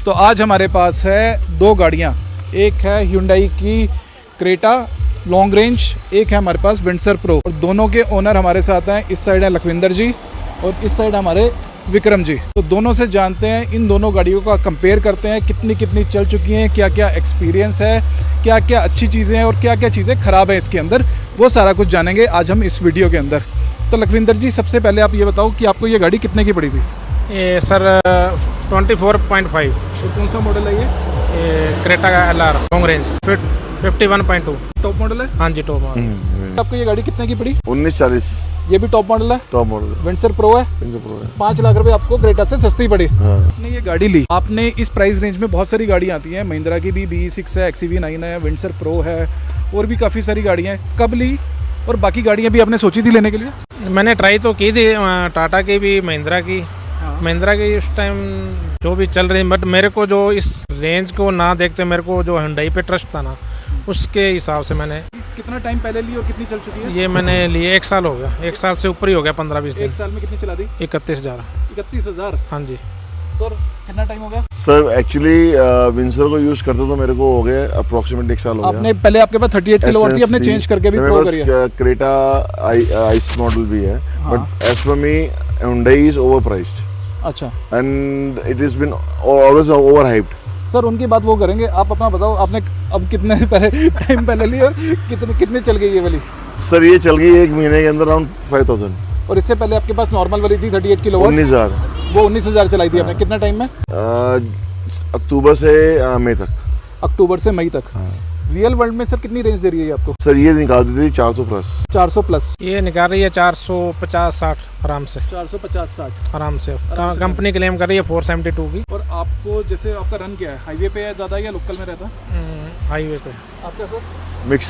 तो आज हमारे पास है दो गाड़ियाँ, एक है Hyundai की क्रेटा लॉन्ग रेंज, एक है हमारे पास विंडसर प्रो। और दोनों के ओनर हमारे साथ हैं। इस साइड है लखविंदर जी और इस साइड हमारे विक्रम जी। तो दोनों से जानते हैं, इन दोनों गाड़ियों का कंपेयर करते हैं, कितनी कितनी चल चुकी हैं, क्या क्या एक्सपीरियंस है, क्या क्या अच्छी चीज़ें हैं और क्या क्या चीज़ें ख़राब हैं इसके अंदर, वो सारा कुछ जानेंगे आज हम इस वीडियो के अंदर। तो लखविंदर जी, सबसे पहले आप ये बताओ कि आपको ये गाड़ी कितने की पड़ी थी? ये सर 24.5। तो कौन सा मॉडल है ये क्रेटा का LR long range 51.2 top model है? हाँ जी, टॉप मॉडल। आपको ये गाड़ी कितने की पड़ी? 1940 ये भी टॉप मॉडल है? टॉप मॉडल विंडसर प्रो है। 5 लाख रुपए आपको क्रेटा से सस्ती पड़ी। आपने ये गाड़ी ली, आपने इस प्राइस रेंज में बहुत सारी गाड़ियाँ आती हैं, महिंद्रा की भी BE6 है, XEV9 है, विंडसर प्रो है और भी काफ़ी सारी गाड़ियाँ हैं। कब ली और बाकी गाड़ियाँ भी आपने सोची थी लेने के लिए? मैंने ट्राई तो की थी, टाटा की भी, महिंद्रा की। महिंद्रा की उस टाइम जो भी चल रही, बट मेरे को जो इस रेंज को ना देखते मेरे को जो Hyundai पे ट्रस्ट था ना, उसके हिसाब से मैंने। कितना टाइम पहले ली और कितनी चल चुकी है? ये मैंने लिए 1 साल हो गया, 1 साल से ऊपर ही हो गया, 15-20 दिन। 1 साल में कितनी चला दी? 31,000। 31,000? हाँ जी सर, कितना टाइम हो गया? सर एक्चुअली विंडसर को यूज करते तो मेरे को हो गए अप्रोक्सीमेट 1 साल हो गया। आपने पहले आपके पास 38 किलोवाट थी, आपने चेंज करके भी प्रो करी है। क्रेटा आइस मॉडल भी है, but as per me Hyundai is overpriced अच्छा, and it has been always overhyped. Sir उनकी बात वो करेंगे, आप अपना बताओ, आपने अब कितने पहले टाइम पहले ली और कितने चल गई ये वाली? सर ये चल गई 1 महीने के अंदर अराउंड 5000। और इससे पहले आपके पास नॉर्मल वाली थी 38 किलोवाट, 19,000। वो 19,000 चलाई थी आपने। कितना टाइम में? अक्टूबर से मई तक। अक्टूबर से मई तक। रियल वर्ल्ड में सर कितनी रेंज दे रही है ये आपको? सर ये निकाल दी थी 400 प्लस। 400 प्लस ये निकाल रही है 450-60 आराम से। 450-60 आराम से कंपनी क्लेम कर रही है 472 की। और आपको जैसे आपका रन क्या है, हाईवे पे है ज़्यादा या लोकल में रहता है? हाईवे पे। आपका सर मिक्स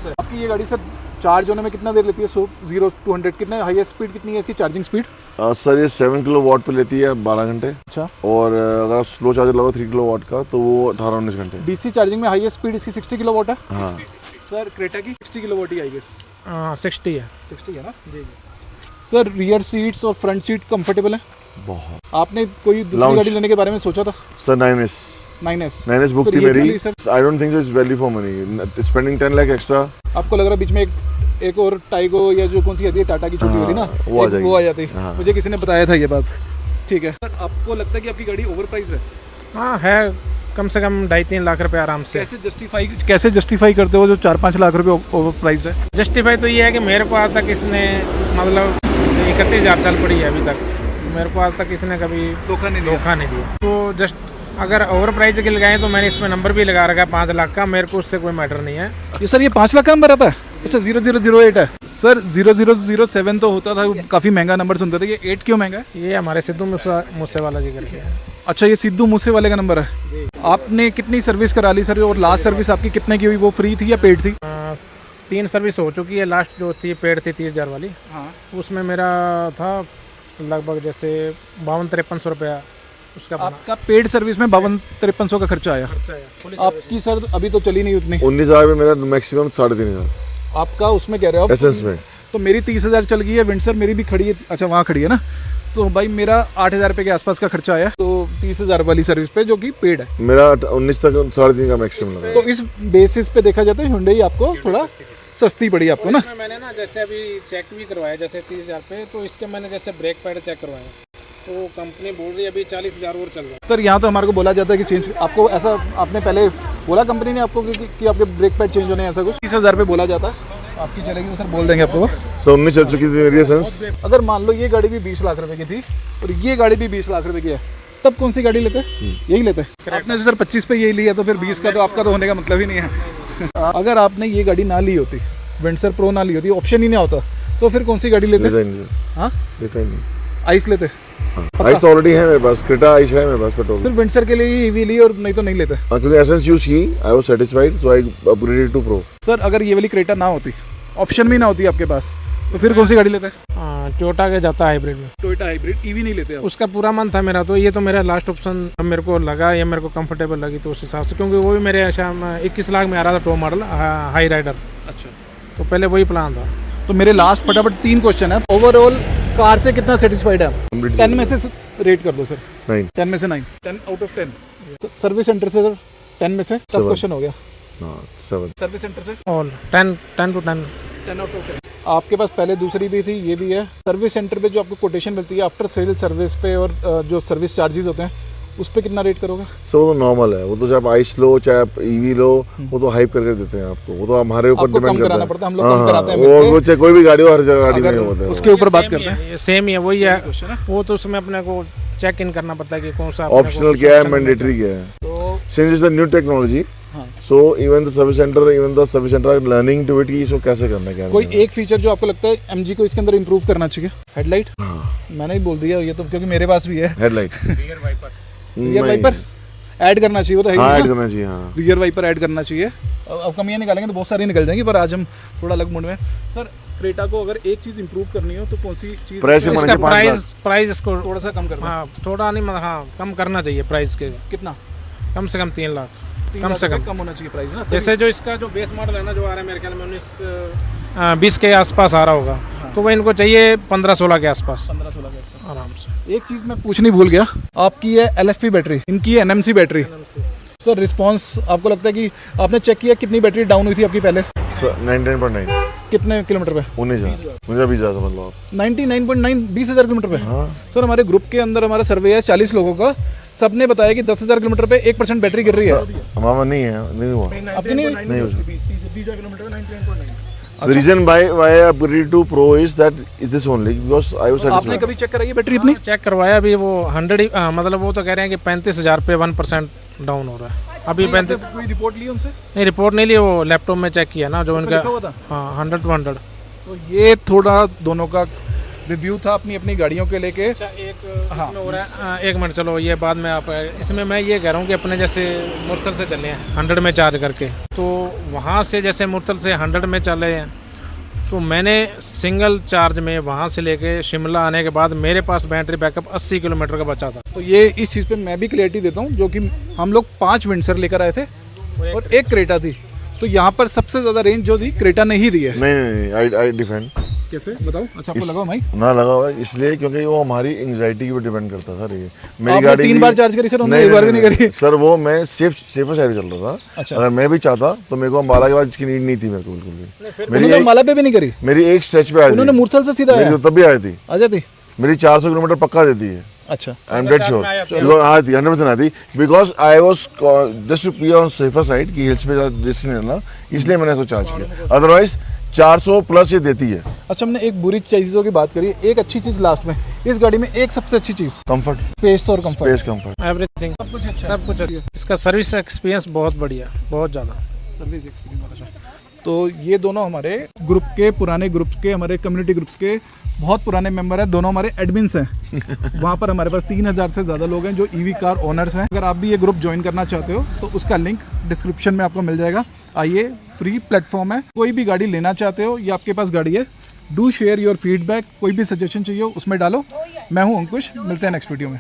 है। आपकी ये गाड़ी सर चार्ज होने में कितना देर लेती है? 0 to 100 कितने हाईएस्ट स्पीड कितनी है इसकी चार्जिंग स्पीड? सर ये 7 किलोवाट पे लेती है 12 घंटे। अच्छा। और अगर आप स्लो चार्जर लगाओ 3 किलोवाट का तो वो 18-19 घंटे। DC चार्जिंग में हाईएस्ट स्पीड इसकी 60 किलोवाट है। हाँ सर क्रेटा की 60 किलोवाट ही आई गेस। 60 है। 60 है ना जी। सर रियर सीट्स और फ्रंट सीट कंफर्टेबल है बहुत। आपने कोई दूसरी गाड़ी लेने के बारे में सोचा था? सर 9S बुक थी मेरी। I don't think it's value for money, spending 10 lakh extra. आपको लग रहा है बीच में एक और टाइगो या जो कौन सी आती है टाटा की छोटी वाली ना, वो आ जाती। मुझे किसी ने बताया था ये बात। ठीक है सर, आपको लगता है कि आपकी गाड़ी ओवर प्राइस है? हाँ है, कम से कम 2.5-3 लाख रुपए आराम से। कैसे जस्टिफाई करते हो जो 4-5 लाख रुपए ओवर प्राइस है? जस्टिफाई तो ये है कि मेरे को आज तक इसने मतलब 31,000 चल पड़ी है अभी तक, मेरे को आज तक इसने कभी धोखा नहीं दिया। तो जस्ट अगर ओवर प्राइस के लगाए तो मैंने इसमें नंबर भी लगा रखा है 5 लाख का, मेरे को उससे कोई मैटर नहीं है। ये सर ये 5 लाख का नंबर आता है? अच्छा 0008 है सर। 0007 तो होता था, काफ़ी महंगा नंबर सुनते थे। ये 8 क्यों महंगा है? ये हमारे सिद्धू मूसेवाला जी करके है। अच्छा, ये सिद्धू मूसेवाले का नंबर है। आपने कितनी सर्विस करा ली सर और लास्ट सर्विस आपकी कितने की हुई? वो फ्री थी या पेड थी? 3 सर्विस हो चुकी है, लास्ट जो थी पेड थी 30,000 वाली। हाँ। उसमें मेरा था लगभग जैसे 52-5300 रुपया उसका। आपका पेड सर्विस में 52-5300 का खर्चा आया। आपकी सर अभी तो चली नहीं उतनी। 19,000 में मेरा मैक्सिमम 3,500। आपका उसमें कह रहे हो आप? एसेंस में तो मेरी 30,000 चल गई है, विंडसर मेरी भी खड़ी है। अच्छा वहाँ खड़ी है ना, तो भाई मेरा 8,000 रुपये के आसपास का खर्चा आया, तो 30,000 वाली सर्विस पे जो कि पेड है। मेरा 19 तक 3.5 का मैक्सिमम लगा। तो इस बेसिस पे देखा जाता है Hyundai आपको थोड़ा सस्ती पड़ी आपको ना। मैंने ना जैसे अभी चेक भी करवाया जैसे 30,000 पे, तो इसके मैंने जैसे ब्रेक पैड चेक करवाया तो कंपनी बोल रही है अभी 40,000 और चल रहा है। सर यहाँ तो हमारे को बोला जाता है कि चेंज, आपको ऐसा आपने पहले बोला कंपनी ने आपको कि आपके ब्रेक पैड चेंज होने ऐसा कुछ? 30,000 पे बोला जाता है। आपकी चलेगी तो सर बोल देंगे आपको। सर 19 चल चुकी थी मेरी एसेंस। अगर मान लो ये गाड़ी भी 20 लाख रुपए की थी और ये गाड़ी भी 20 लाख रुपए की है, तब कौन सी गाड़ी लेते? यही लेते। आपने तो सर 25 पे यही लिया, तो फिर 20 का तो आपका तो होने का मतलब ही नहीं है। अगर आपने ये गाड़ी ना ली होती, विंडसर प्रो ना ली होती, ऑप्शन ही नहीं होता, तो फिर कौन सी गाड़ी लेते? हाँ लेते नहीं। आइस लेते? आइस तो ऑलरेडी है मेरे पास, क्रेटा आइस है मेरे पास पेट्रोल। सिर्फ विंडसर के लिए ईवी ली और नहीं तो नहीं लेते? क्योंकि एसेंस यूज की, I was satisfied, so I upgraded to pro. Sir अगर ये वाली क्रेटा ना होती, ऑप्शन भी ना होती आपके पास, तो फिर कौन सी गाड़ी लेते? टोयोटा के जाता है हाइब्रिड में। टोयोटा हाइब्रिड ईवी नहीं लेते? उसका पूरा मन था मेरा, तो ये तो मेरा लास्ट ऑप्शन मेरे को लगा, या मेरे को कंफर्टेबल लगी तो उस हिसाब से, क्योंकि वो भी मेरे शाम 21 लाख में आ रहा था टॉप मॉडल हाई राइडर। अच्छा, तो पहले वही प्लान था। तो मेरे लास्ट फटाफट 3 क्वेश्चन है। ओवरऑल कार से कितना सेटिस्फाइड है? 10 में से रेट कर दो सर। 9. 10 में से 9, 10 आउट ऑफ 10। सर्विस सेंटर से सर 10 में से टफ क्वेश्चन हो गया। 7. सर्विस सेंटर से ऑल 10 to 10। 10 out of 10। आपके पास पहले दूसरी भी थी, ये भी है। सर्विस सेंटर पे जो आपको कोटेशन मिलती है आफ्टर सेल सर्विस पे और जो सर्विस चार्जेस होते हैं उस पे कितना रेट करोगे? सर वो तो नॉर्मल है, वो तो चाहे आप आइस लो चाहे आप ईवी लो, वो तो हाइप करके देते हैं आपको, वो तो हमारे ऊपर आपको कम डिपेंड करता कराना है। पड़ता है, हम लोग कम कराते हैं वो चाहे कोई भी गाड़ी हो, हर जगह गाड़ी में होता है। उसके ऊपर बात करते हैं। सेम ही है, वही है। वो तो उसमें अपने को चेक इन करना पड़ता है कि कौन सा ऑप्शनल क्या है, मैंडेटरी क्या है। तो since is the new technology, so even the service centre are learning to it कि इसको कैसे करना है, क्या कोई एक फीचर जो आपको लगता है एमजी को इसके अंदर इंप्रूव करना चाहिए? हेडलाइट, मैंने ही बोल दिया ये तो, क्योंकि मेरे पास भी है। हेडलाइट, रियर वाइपर ऐड करना चाहिए, वो तो है ही हाँ ना? ऐड करना चाहिए, हाँ रियर वाइपर ऐड करना चाहिए। अब कमियां निकालेंगे तो बहुत सारी निकल जाएंगी, पर आज हम थोड़ा अलग मूड में। सर क्रेटा को अगर एक चीज इंप्रूव करनी हो तो कौन सी चीज? प्राइस के इसका माने 5 लाख। प्राइस इसको थोड़ा सा कम करना। हाँ थोड़ा नहीं, मतलब हाँ कम करना चाहिए प्राइस के, कितना? कम से कम 3 लाख 3 कम लाख से रुपए कम। कम होना चाहिए प्राइस ना। जैसे जो इसका जो बेस मॉडल है ना, जो आ रहा है मेरे ख्याल में 19-20 के आसपास आ रहा होगा, तो वो इनको चाहिए 15-16 के आसपास 15-16 के आसपास आराम से। एक चीज मैं पूछनी भूल गया, आपकी है LFP बैटरी, इनकी है NMC बैटरी। सर रिस्पांस आपको लगता है कि आपने चेक किया कितनी बैटरी डाउन हुई थी आपकी पहले? 99.9। कितने किलोमीटर पे? 19,000 20,000 समझ लो आप। 99.9 20,000 किलोमीटर पे। हाँ। सर हमारे ग्रुप के अंदर हमारा सर्वे है 40 लोगों का, सबने बताया कि 10,000 किलोमीटर पे 1% बैटरी गिर रही है। हमारा नहीं है, नहीं हुआ। आपकी नहीं? नहीं हुआ। 20,000 किलोमीटर पे 99.9। The reason why I upgraded to Pro is that is this only because I was आपने satisfied. कभी चेक कराई है बैटरी अपनी? चेक करवाया अभी, वो 100 मतलब वो तो कह रहे हैं कि 35,000 पे 1% डाउन हो रहा है अभी। 35 कोई रिपोर्ट ली उनसे? नहीं, रिपोर्ट नहीं ली, वो लैपटॉप में चेक किया ना जो उनका लिखा हुआ था? हाँ 100 to 100। तो ये थोड़ा दोनों का रिव्यू था अपनी अपनी गाड़ियों के लेके। अच्छा एक इसमें हो रहा है, एक मिनट चलो ये बाद में आप, इसमें मैं ये कह रहा हूँ कि अपने जैसे मुरथल से चले हैं 100 में चार्ज करके, तो वहाँ से जैसे मुरथल से 100 में चले हैं, तो मैंने सिंगल चार्ज में वहाँ से लेके शिमला आने के बाद मेरे पास बैटरी बैकअप 80 किलोमीटर का बचा था। तो ये इस चीज़ पे मैं भी क्लैरिटी देता हूँ, जो कि हम लोग 5 विंडसर लेकर आए थे और एक क्रेटा थी, तो यहाँ पर सबसे ज़्यादा रेंज जो थी क्रेटा ने ही दी है। नहीं आई डिफेंड। कैसे बताओ? अच्छा आपको लगा भाई? ना लगा हुआ है इसलिए क्योंकि वो हमारी एंग्जाइटी पे डिपेंड करता था। ये मेरी आपने गाड़ी 3 बार चार्ज करी सर, उन्होंने एक बार भी नहीं करी। सर वो मैं सेफर साइड चल रहा था। अच्छा। अगर मैं भी चाहता तो मेरे को अम्बाला के बाद इसकी नीड नहीं थी मेरे को बिल्कुल भी। उन्होंने अम्बाला पे भी नहीं करी, मेरी एक स्ट्रेच पे आई उन्होंने थी, मुरथल से सीधा आया। मेरी तब भी आई थी, आ जाती। मेरी 400 किलोमीटर पक्का देती है। अच्छा आई एम डेड श्योर आई थी 100% आती, because I was just to be on safer side कि हिल्स पे रिस्क नहीं लेना, इसलिए मैंने इसको चार्ज किया। अदरवाइज 400 प्लस ये देती है। अच्छा हमने एक बुरी चीज़ों की बात करी, एक अच्छी चीज़ लास्ट में, इस गाड़ी में एक सबसे अच्छी चीज़ कंफर्ट, स्पेस और कंफर्ट। स्पेस कंफर्ट, एवरीथिंग सब कुछ अच्छा सब कुछ अच्छा। इसका सर्विस एक्सपीरियंस बहुत बढ़िया, बहुत ज़्यादा सर्विस एक्सपीरियंस अच्छा। तो ये दोनों हमारे ग्रुप के पुराने ग्रुप के हमारे कम्युनिटी ग्रुप्स के बहुत पुराने मेंबर हैं, दोनों हमारे एडमिन्स हैं। वहाँ पर हमारे पास 3,000 से ज़्यादा लोग हैं जो ईवी कार ओनर्स हैं। अगर आप भी ये ग्रुप ज्वाइन करना चाहते हो तो उसका लिंक डिस्क्रिप्शन में आपको मिल जाएगा। आइए, फ्री प्लेटफॉर्म है, कोई भी गाड़ी लेना चाहते हो या आपके पास गाड़ी है, डू शेयर योर फीडबैक, कोई भी सजेशन चाहिए हो उसमें डालो। मैं हूँ अंकुश, मिलते हैं नेक्स्ट वीडियो में।